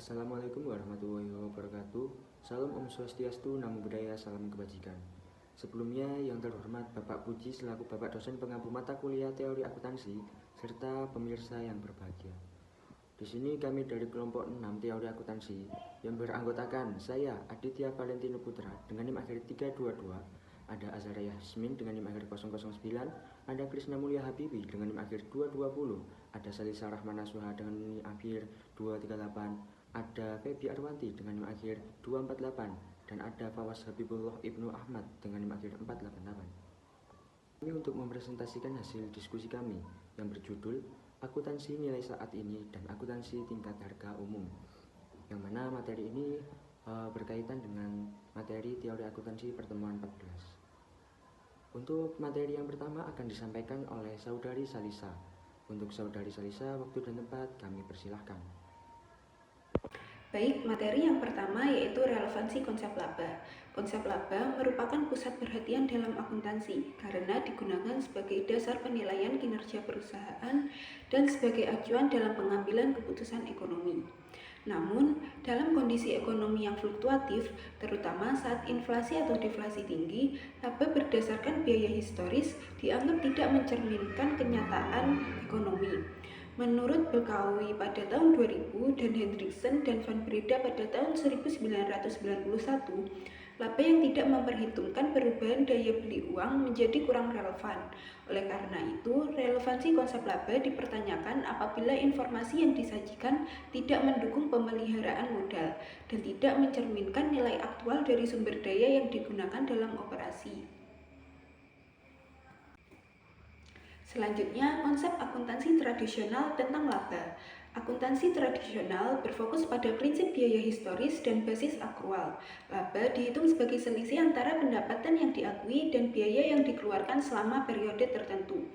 Assalamualaikum warahmatullahi wabarakatuh. Salam Om Swastiastu, Namo Buddhaya, salam kebajikan. Sebelumnya, yang terhormat Bapak Puji selaku Bapak dosen pengampu mata kuliah teori akuntansi, serta pemirsa yang berbahagia. Di sini kami dari kelompok 6 teori akuntansi yang beranggotakan saya, Aditya Valentino Putra, dengan NIM akhir 322, ada Azhara Yasmin dengan NIM akhir 009, ada Krisna Mulia Habibi dengan NIM akhir 220, ada Salisa Rahmana Suha dengan NIM akhir 238, ada Febi Arwanti dengan NIM akhir 248, dan ada Fawas Habibullah Ibnu Ahmad dengan NIM akhir 488. Kami untuk mempresentasikan hasil diskusi kami yang berjudul Akuntansi Nilai Saat Ini dan Akuntansi Tingkat Harga Umum, yang mana materi ini berkaitan dengan materi teori akuntansi pertemuan 14. Untuk materi yang pertama akan disampaikan oleh Saudari Salisa. Untuk Saudari Salisa, waktu dan tempat kami persilahkan. Baik, materi yang pertama yaitu relevansi konsep laba. Konsep laba merupakan pusat perhatian dalam akuntansi karena digunakan sebagai dasar penilaian kinerja perusahaan dan sebagai acuan dalam pengambilan keputusan ekonomi. Namun, dalam kondisi ekonomi yang fluktuatif, terutama saat inflasi atau deflasi tinggi, laba berdasarkan biaya historis dianggap tidak mencerminkan kenyataan ekonomi. Menurut Bekawi pada tahun 2000 dan Hendriksen dan Van Breda pada tahun 1991, laba yang tidak memperhitungkan perubahan daya beli uang menjadi kurang relevan. Oleh karena itu, relevansi konsep laba dipertanyakan apabila informasi yang disajikan tidak mendukung pemeliharaan modal dan tidak mencerminkan nilai aktual dari sumber daya yang digunakan dalam operasi. Selanjutnya, konsep akuntansi tradisional tentang laba. Akuntansi tradisional berfokus pada prinsip biaya historis dan basis akrual. Laba dihitung sebagai selisih antara pendapatan yang diakui dan biaya yang dikeluarkan selama periode tertentu.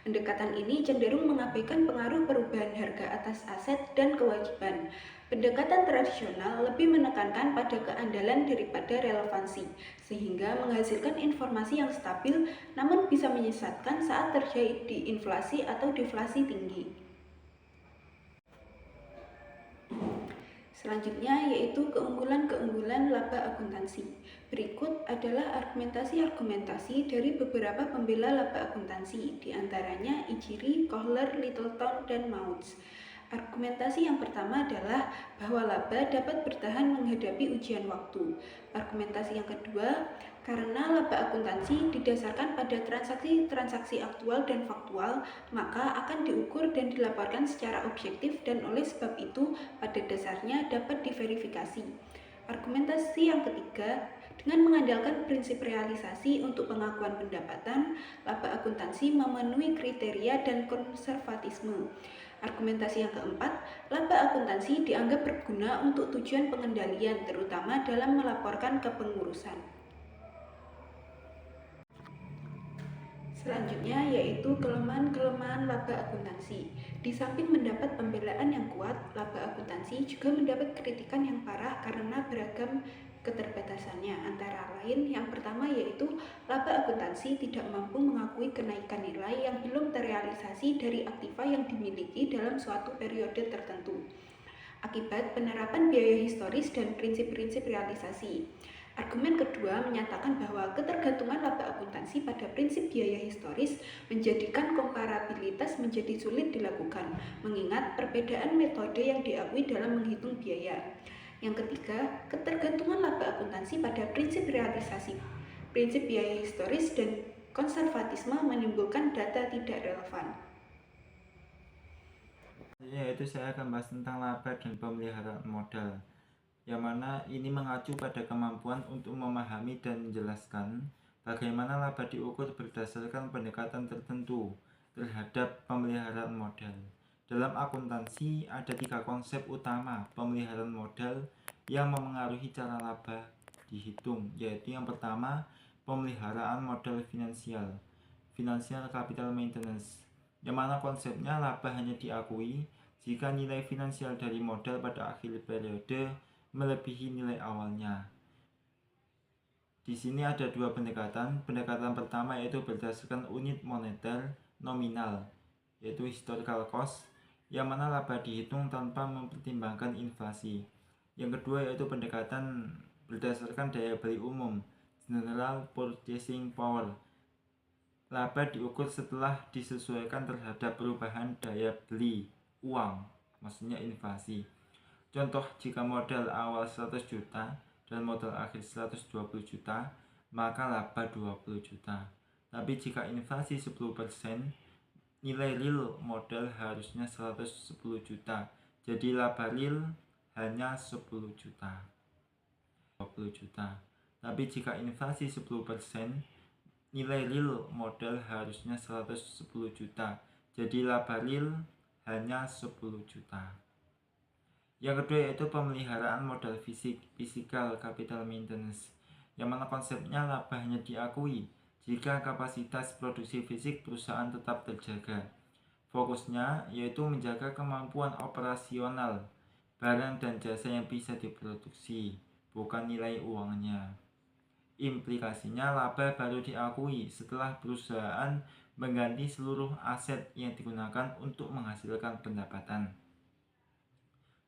Pendekatan ini cenderung mengabaikan pengaruh perubahan harga atas aset dan kewajiban. Pendekatan tradisional lebih menekankan pada keandalan daripada relevansi, sehingga menghasilkan informasi yang stabil namun bisa menyesatkan saat terjadi inflasi atau deflasi tinggi. Selanjutnya yaitu keunggulan-keunggulan laba akuntansi. Berikut adalah argumentasi-argumentasi dari beberapa pembela laba akuntansi, diantaranya Ijiri, Kohler, Littleton, dan Mauds. Argumentasi yang pertama adalah bahwa laba dapat bertahan menghadapi ujian waktu. Argumentasi yang kedua, karena laba akuntansi didasarkan pada transaksi-transaksi aktual dan faktual, maka akan diukur dan dilaporkan secara objektif dan oleh sebab itu pada dasarnya dapat diverifikasi. Argumentasi yang ketiga, dengan mengandalkan prinsip realisasi untuk pengakuan pendapatan, laba akuntansi memenuhi kriteria dan konservatisme. Argumentasi yang keempat, laba akuntansi dianggap berguna untuk tujuan pengendalian, terutama dalam melaporkan kepengurusan. Selanjutnya yaitu kelemahan-kelemahan laba akuntansi. Di samping mendapat pembelaan yang kuat, laba akuntansi juga mendapat kritikan yang parah karena beragam keterbatasannya. Antara lain, yang pertama yaitu laba akuntansi tidak mampu mengakui kenaikan nilai yang belum terrealisasi dari aktiva yang dimiliki dalam suatu periode tertentu, akibat penerapan biaya historis dan prinsip-prinsip realisasi. Argumen kedua menyatakan bahwa ketergantungan laba akuntansi pada prinsip biaya historis menjadikan komparabilitas menjadi sulit dilakukan, mengingat perbedaan metode yang diakui dalam menghitung biaya. Yang ketiga, ketergantungan laba akuntansi pada prinsip realisasi, prinsip biaya historis dan konservatisme menimbulkan data tidak relevan. Yaitu saya akan bahas tentang laba dan pemeliharaan modal, yang mana ini mengacu pada kemampuan untuk memahami dan menjelaskan bagaimana laba diukur berdasarkan pendekatan tertentu terhadap pemeliharaan modal. Dalam akuntansi ada 3 konsep utama pemeliharaan modal yang memengaruhi cara laba dihitung, yaitu yang pertama, pemeliharaan modal finansial, financial capital maintenance, yang mana konsepnya laba hanya diakui jika nilai finansial dari modal pada akhir periode melebihi nilai awalnya. Di sini ada 2 pendekatan. Pendekatan pertama yaitu berdasarkan unit moneter nominal, yaitu historical cost. yang mana laba dihitung tanpa mempertimbangkan inflasi. Yang kedua yaitu pendekatan berdasarkan daya beli umum, general purchasing power. Laba diukur setelah disesuaikan terhadap perubahan daya beli uang, maksudnya inflasi. Contoh, jika modal awal 100 juta dan modal akhir 120 juta, maka laba 20 juta. Tapi jika inflasi 10%, nilai real modal harusnya 110 juta. Jadi laba real hanya 10 juta. 20 juta. Tapi jika inflasi 10%, nilai real modal harusnya 110 juta. Jadi laba real hanya 10 juta. Yang kedua yaitu pemeliharaan modal fisik, physical capital maintenance, yang mana konsepnya laba hanya diakui jika kapasitas produksi fisik perusahaan tetap terjaga. Fokusnya yaitu menjaga kemampuan operasional barang dan jasa yang bisa diproduksi, bukan nilai uangnya. Implikasinya laba baru diakui setelah perusahaan mengganti seluruh aset yang digunakan untuk menghasilkan pendapatan.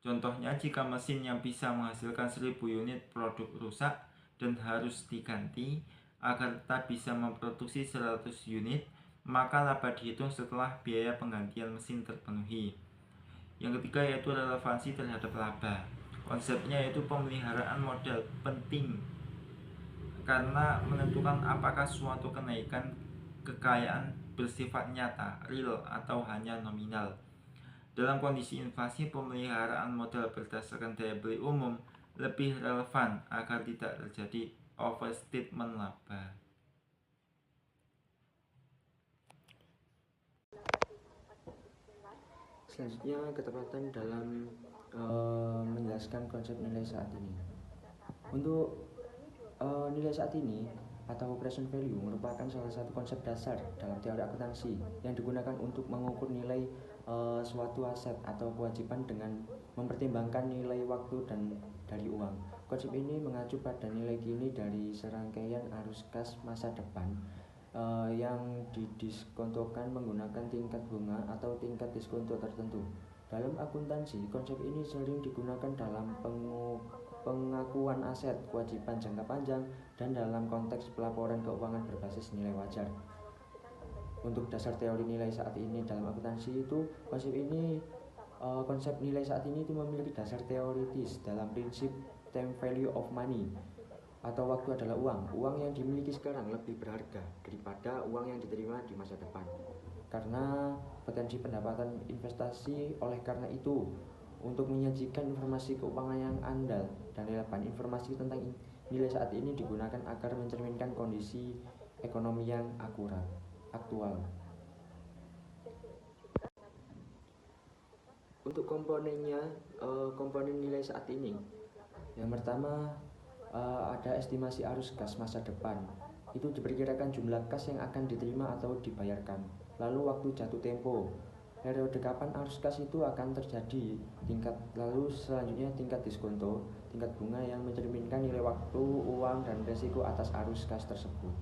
Contohnya, jika mesin yang bisa menghasilkan 1000 unit produk rusak dan harus diganti agar tetap bisa memproduksi 100 unit, maka laba dihitung setelah biaya penggantian mesin terpenuhi. Yang ketiga yaitu relevansi terhadap laba. Konsepnya yaitu pemeliharaan modal penting karena menentukan apakah suatu kenaikan kekayaan bersifat nyata, real, atau hanya nominal. Dalam kondisi inflasi, pemeliharaan modal berdasarkan daya beli umum lebih relevan agar tidak terjadi overstatement laba. Selanjutnya, ketepatan dalam menjelaskan konsep nilai saat ini. Untuk nilai saat ini atau present value merupakan salah satu konsep dasar dalam teori akuntansi yang digunakan untuk mengukur nilai suatu aset atau kewajiban dengan mempertimbangkan nilai waktu dan dari uang. Konsep ini mengacu pada nilai kini dari serangkaian arus kas masa depan yang didiskontokan menggunakan tingkat bunga atau tingkat diskonto tertentu. Dalam akuntansi, konsep ini sering digunakan dalam pengakuan aset, kewajiban jangka panjang, dan dalam konteks pelaporan keuangan berbasis nilai wajar. Untuk dasar teori nilai saat ini dalam akuntansi itu, konsep nilai saat ini itu memiliki dasar teoritis dalam prinsip time value of money atau waktu adalah uang. Uang yang dimiliki sekarang lebih berharga daripada uang yang diterima di masa depan karena potensi pendapatan investasi. Oleh karena itu, untuk menyajikan informasi keuangan yang andal dan relevan, informasi tentang nilai saat ini digunakan agar mencerminkan kondisi ekonomi yang aktual. Untuk komponennya, komponen nilai saat ini, yang pertama ada estimasi arus kas masa depan. Itu diperkirakan jumlah kas yang akan diterima atau dibayarkan. Lalu waktu jatuh tempo, periode kapan arus kas itu akan terjadi. Lalu selanjutnya tingkat diskonto, tingkat bunga yang mencerminkan nilai waktu, uang, dan resiko atas arus kas tersebut.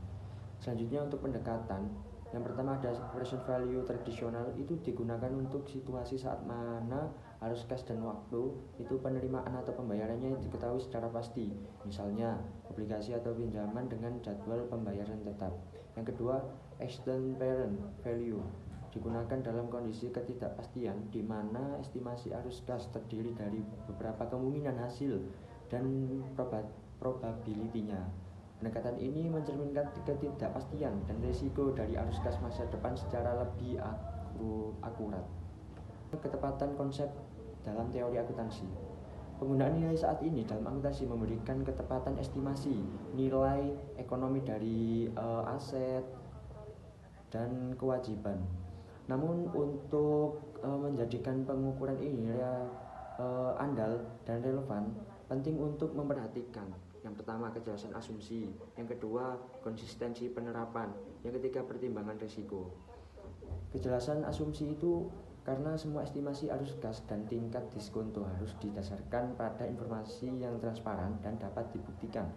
Selanjutnya untuk pendekatan, yang pertama ada present value tradisional, itu digunakan untuk situasi saat mana arus kas dan waktu itu penerimaan atau pembayarannya diketahui secara pasti, misalnya obligasi atau pinjaman dengan jadwal pembayaran tetap. Yang kedua, extemporary value digunakan dalam kondisi ketidakpastian di mana estimasi arus kas terdiri dari beberapa kemungkinan hasil dan probability-nya. Pendekatan ini mencerminkan ketidakpastian dan risiko dari arus kas masa depan secara lebih akurat. Ketepatan konsep dalam teori akuntansi. Penggunaan nilai saat ini dalam akuntansi memberikan ketepatan estimasi nilai ekonomi dari aset dan kewajiban. Namun untuk menjadikan pengukuran ini andal dan relevan, penting untuk memperhatikan yang pertama kejelasan asumsi, yang kedua konsistensi penerapan, yang ketiga pertimbangan risiko. Kejelasan asumsi itu karena semua estimasi arus kas dan tingkat diskonto harus didasarkan pada informasi yang transparan dan dapat dibuktikan.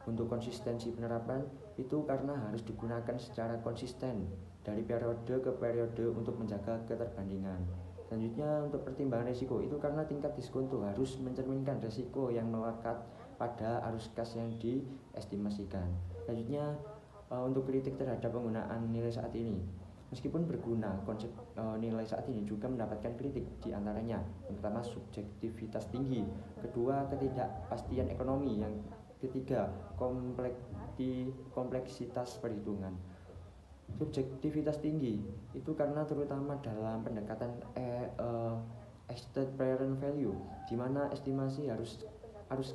Untuk konsistensi penerapan itu karena harus digunakan secara konsisten dari periode ke periode untuk menjaga keterbandingan. Selanjutnya untuk pertimbangan risiko itu karena tingkat diskonto harus mencerminkan risiko yang melekat pada arus kas yang diestimasikan. Selanjutnya untuk kritik terhadap penggunaan nilai saat ini. Meskipun berguna, konsep nilai saat ini juga mendapatkan kritik, diantaranya yang pertama subjektivitas tinggi, kedua ketidakpastian ekonomi, yang ketiga kompleksitas perhitungan. Subjektivitas tinggi itu karena terutama dalam pendekatan expected value, di mana estimasi harus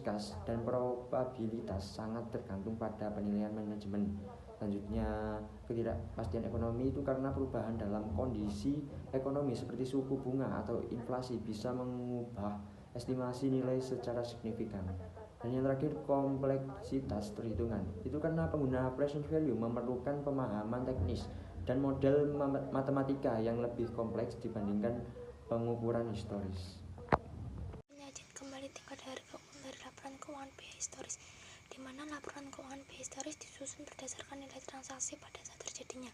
kas dan probabilitas sangat tergantung pada penilaian manajemen. Selanjutnya ketidakpastian ekonomi itu karena perubahan dalam kondisi ekonomi seperti suku bunga atau inflasi bisa mengubah estimasi nilai secara signifikan. Dan yang terakhir kompleksitas perhitungan itu karena pengguna present value memerlukan pemahaman teknis dan model matematika yang lebih kompleks dibandingkan pengukuran historis. Menyajikan kembali tingkat harga umum dari laporan keuangan biaya historis, di mana laporan keuangan biaya historis disusun berdasarkan nilai transaksi pada saat terjadinya,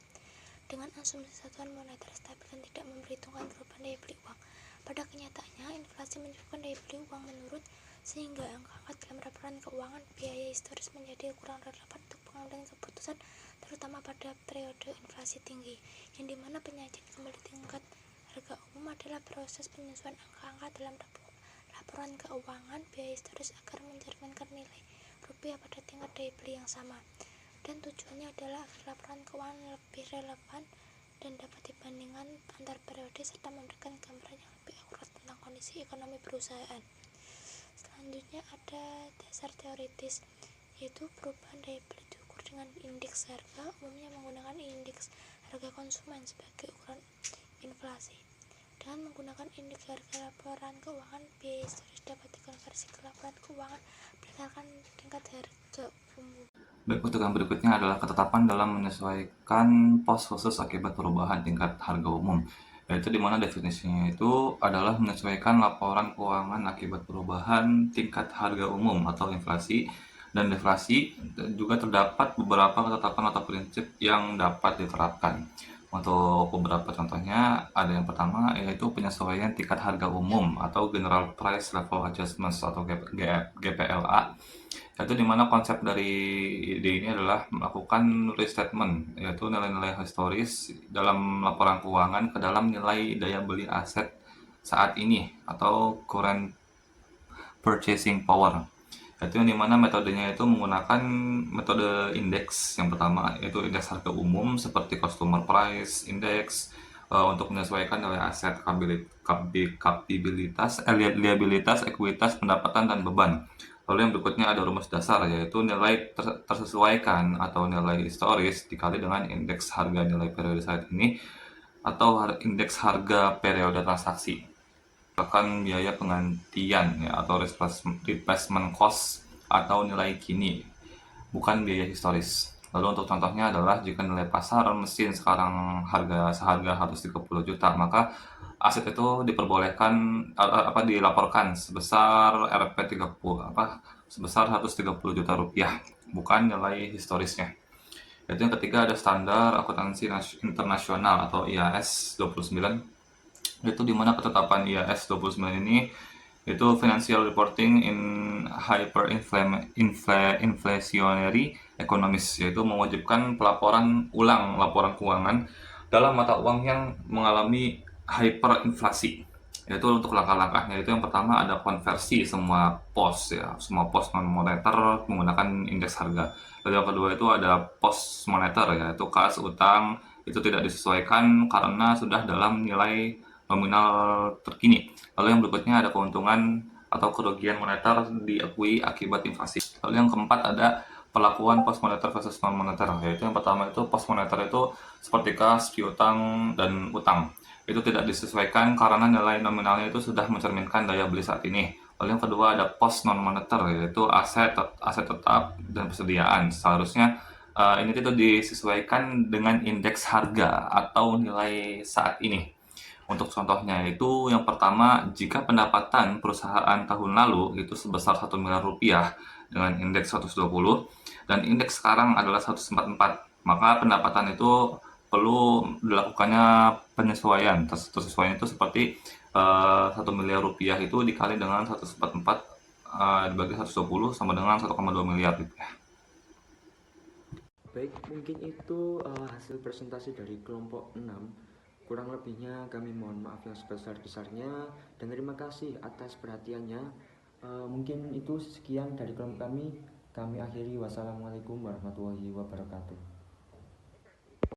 dengan asumsi satuan moneter stabil dan tidak memperhitungkan perubahan daya beli uang. Pada kenyataannya, inflasi menyebabkan daya beli uang menurun, sehingga angka-angka dalam laporan keuangan biaya historis menjadi kurang relevan untuk pengambilan keputusan, terutama pada periode inflasi tinggi, yang dimana penyajian kembali tingkat harga umum adalah proses penyesuaian angka-angka dalam laporan keuangan biaya historis agar mencerminkan nilai rupiah pada tingkat daya beli yang sama, dan tujuannya adalah agar laporan keuangan lebih relevan dan dapat dibandingkan antar periode serta memberikan gambaran yang lebih akurat tentang kondisi ekonomi perusahaan. Selanjutnya ada dasar teoritis, yaitu perubahan daya beli diukur dengan indeks harga, umumnya menggunakan indeks harga konsumen sebagai ukuran inflasi. Dengan menggunakan indeks harga, laporan keuangan biaya historis dapat dikonversi ke laporan keuangan berdasarkan tingkat harga umum. Baik, untuk yang berikutnya adalah ketetapan dalam menyesuaikan pos khusus akibat perubahan tingkat harga umum, yaitu di mana definisinya itu adalah menyesuaikan laporan keuangan akibat perubahan tingkat harga umum atau inflasi dan deflasi. Juga terdapat beberapa ketetapan atau prinsip yang dapat diterapkan. Untuk beberapa contohnya, ada yang pertama yaitu penyesuaian tingkat harga umum atau General Price Level Adjustments atau GPLA, yaitu dimana konsep dari ide ini adalah melakukan restatement, yaitu nilai-nilai historis dalam laporan keuangan ke dalam nilai daya beli aset saat ini atau current purchasing power, yaitu yang dimana metodenya itu menggunakan metode indeks. Yang pertama yaitu indeks harga umum seperti Customer Price Index untuk menyesuaikan nilai aset, liabilitas, ekuitas, pendapatan, dan beban. Lalu yang berikutnya ada rumus dasar, yaitu nilai tersesuaikan atau nilai historis dikali dengan indeks harga nilai periode saat ini atau indeks harga periode transaksi. Bahkan biaya penggantian ya, atau replacement cost atau nilai kini, bukan biaya historis. Lalu untuk contohnya adalah jika nilai pasar mesin sekarang seharga 130 juta, maka aset itu diperbolehkan dilaporkan sebesar Rp30 sebesar 130 juta rupiah, bukan nilai historisnya. Yaitu yang ketiga ada standar akuntansi internasional atau IAS 29, itu dimana ketetapan IAS 29 ini itu financial reporting in hyperinflationary economies, yaitu mewajibkan pelaporan ulang laporan keuangan dalam mata uang yang mengalami hyperinflasi. Yaitu untuk langkah-langkahnya itu yang pertama ada konversi semua pos non moneter menggunakan indeks harga. Lalu yang kedua itu ada pos moneter, yaitu kas, utang itu tidak disesuaikan karena sudah dalam nilai nominal terkini. Lalu yang berikutnya ada keuntungan atau kerugian moneter diakui akibat inflasi. Lalu yang keempat ada perlakuan pos moneter versus non moneter, yaitu yang pertama itu pos moneter itu seperti kas, piutang, dan utang. Itu tidak disesuaikan karena nilai nominalnya itu sudah mencerminkan daya beli saat ini. Lalu yang kedua ada pos non moneter, yaitu aset tetap dan persediaan. Seharusnya ini itu disesuaikan dengan indeks harga atau nilai saat ini. Untuk contohnya itu yang pertama, jika pendapatan perusahaan tahun lalu itu sebesar 1 miliar rupiah dengan indeks 120 dan indeks sekarang adalah 144, maka pendapatan itu perlu dilakukannya penyesuaian. Penyesuaian itu seperti 1 miliar rupiah itu dikali dengan 1/4 dibagi 120 sama dengan 1,2 miliar rupiah. Baik, mungkin itu hasil presentasi dari kelompok 6. Kurang lebihnya kami mohon maaf yang sebesar-besarnya dan terima kasih atas perhatiannya. Mungkin itu sekian dari kelompok kami. Kami akhiri. Wassalamualaikum warahmatullahi wabarakatuh.